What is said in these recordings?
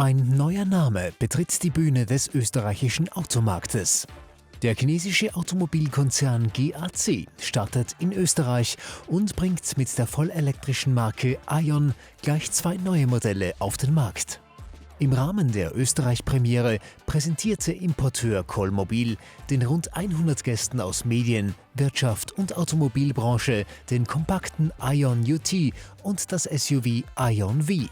Ein neuer Name betritt die Bühne des österreichischen Automarktes. Der chinesische Automobilkonzern GAC startet in Österreich und bringt mit der vollelektrischen Marke Aion gleich 2 neue Modelle auf den Markt. Im Rahmen der Österreich-Premiere präsentierte Importeur Colmobil den rund 100 Gästen aus Medien, Wirtschaft und Automobilbranche den kompakten Aion UT und das SUV Aion V.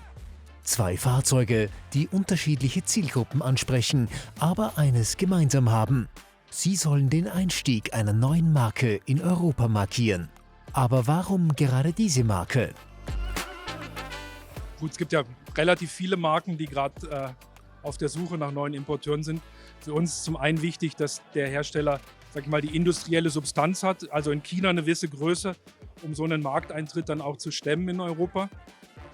2 Fahrzeuge, die unterschiedliche Zielgruppen ansprechen, aber eines gemeinsam haben: Sie sollen den Einstieg einer neuen Marke in Europa markieren. Aber warum gerade diese Marke? Gut, es gibt ja relativ viele Marken, die gerade auf der Suche nach neuen Importeuren sind. Für uns ist zum einen wichtig, dass der Hersteller, sag ich mal, die industrielle Substanz hat, also in China eine gewisse Größe, um so einen Markteintritt dann auch zu stemmen in Europa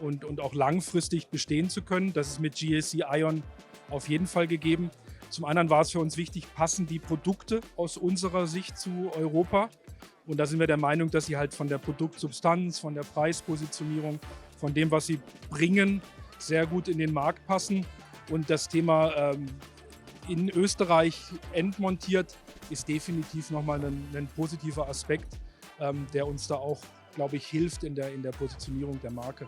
und auch langfristig bestehen zu können. Das ist mit GAC Aion auf jeden Fall gegeben. Zum anderen war es für uns wichtig, passen die Produkte aus unserer Sicht zu Europa. Und da sind wir der Meinung, dass sie halt von der Produktsubstanz, von der Preispositionierung, von dem, was sie bringen, sehr gut in den Markt passen. Und das Thema in Österreich endmontiert ist definitiv nochmal ein positiver Aspekt, der uns da auch, glaube ich, hilft in der Positionierung der Marke.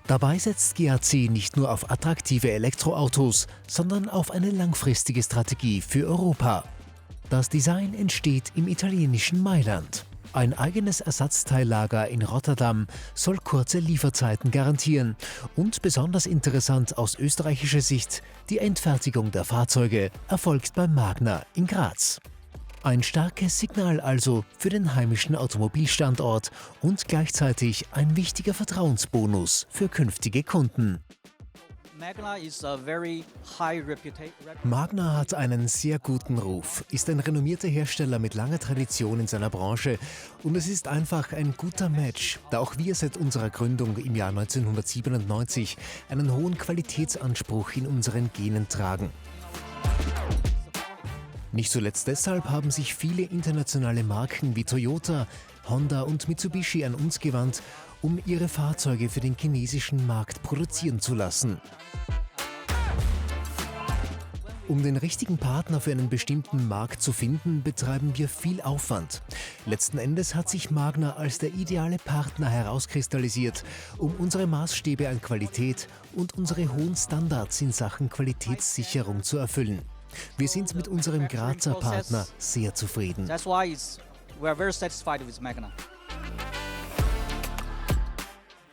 Dabei setzt GAC nicht nur auf attraktive Elektroautos, sondern auf eine langfristige Strategie für Europa. Das Design entsteht im italienischen Mailand. Ein eigenes Ersatzteillager in Rotterdam soll kurze Lieferzeiten garantieren und besonders interessant aus österreichischer Sicht, die Endfertigung der Fahrzeuge erfolgt bei Magna in Graz. Ein starkes Signal also für den heimischen Automobilstandort und gleichzeitig ein wichtiger Vertrauensbonus für künftige Kunden. Magna hat einen sehr guten Ruf, ist ein renommierter Hersteller mit langer Tradition in seiner Branche und es ist einfach ein guter Match, da auch wir seit unserer Gründung im Jahr 1997 einen hohen Qualitätsanspruch in unseren Genen tragen. Nicht zuletzt deshalb haben sich viele internationale Marken wie Toyota, Honda und Mitsubishi an uns gewandt, um ihre Fahrzeuge für den chinesischen Markt produzieren zu lassen. Um den richtigen Partner für einen bestimmten Markt zu finden, betreiben wir viel Aufwand. Letzten Endes hat sich Magna als der ideale Partner herauskristallisiert, um unsere Maßstäbe an Qualität und unsere hohen Standards in Sachen Qualitätssicherung zu erfüllen. Wir sind mit unserem Grazer Partner sehr zufrieden.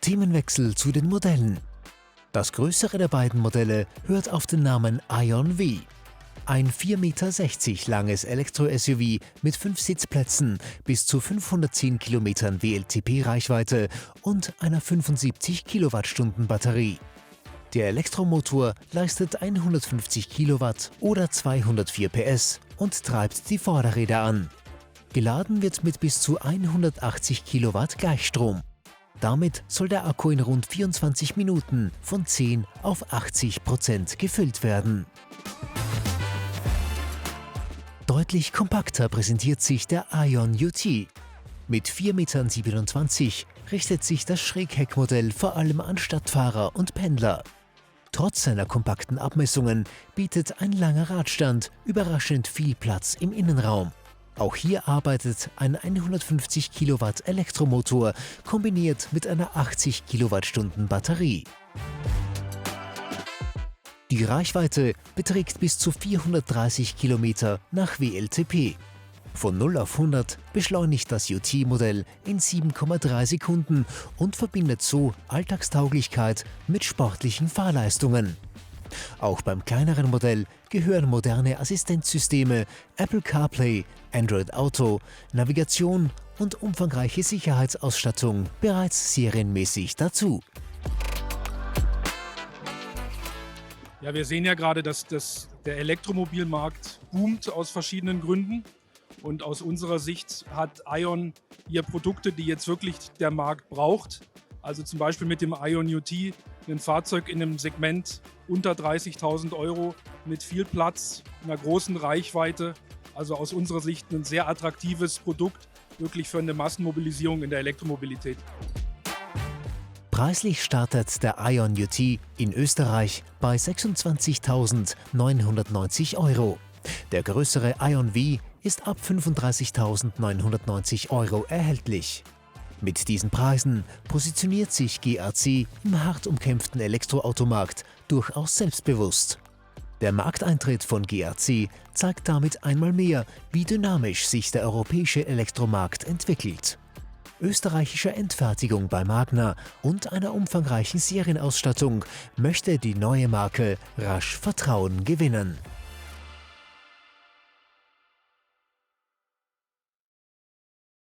Themenwechsel zu den Modellen. Das größere der beiden Modelle hört auf den Namen Aion V. Ein 4,60 Meter langes Elektro-SUV mit 5 Sitzplätzen, bis zu 510 Kilometern WLTP-Reichweite und einer 75 Kilowattstunden Batterie. Der Elektromotor leistet 150 Kilowatt oder 204 PS und treibt die Vorderräder an. Geladen wird mit bis zu 180 Kilowatt Gleichstrom. Damit soll der Akku in rund 24 Minuten von 10 auf 80% gefüllt werden. Deutlich kompakter präsentiert sich der Aion UT. Mit 4,27 Metern richtet sich das Schrägheckmodell vor allem an Stadtfahrer und Pendler. Trotz seiner kompakten Abmessungen bietet ein langer Radstand überraschend viel Platz im Innenraum. Auch hier arbeitet ein 150 Kilowatt Elektromotor kombiniert mit einer 80 Kilowattstunden Batterie. Die Reichweite beträgt bis zu 430 Kilometer nach WLTP. Von 0 auf 100 beschleunigt das UT-Modell in 7,3 Sekunden und verbindet so Alltagstauglichkeit mit sportlichen Fahrleistungen. Auch beim kleineren Modell gehören moderne Assistenzsysteme, Apple CarPlay, Android Auto, Navigation und umfangreiche Sicherheitsausstattung bereits serienmäßig dazu. Ja, wir sehen ja gerade, dass der Elektromobilmarkt boomt aus verschiedenen Gründen. Und aus unserer Sicht hat Aion hier Produkte, die jetzt wirklich der Markt braucht. Also zum Beispiel mit dem Aion UT, ein Fahrzeug in einem Segment unter 30.000 Euro mit viel Platz, einer großen Reichweite. Also aus unserer Sicht ein sehr attraktives Produkt, wirklich für eine Massenmobilisierung in der Elektromobilität. Preislich startet der Ion UT in Österreich bei 26.990 €. Der größere Ion V ist ab 35.990 € erhältlich. Mit diesen Preisen positioniert sich GAC im hart umkämpften Elektroautomarkt durchaus selbstbewusst. Der Markteintritt von GAC zeigt damit einmal mehr, wie dynamisch sich der europäische Elektromarkt entwickelt. Österreichischer Endfertigung bei Magna und einer umfangreichen Serienausstattung möchte die neue Marke rasch Vertrauen gewinnen.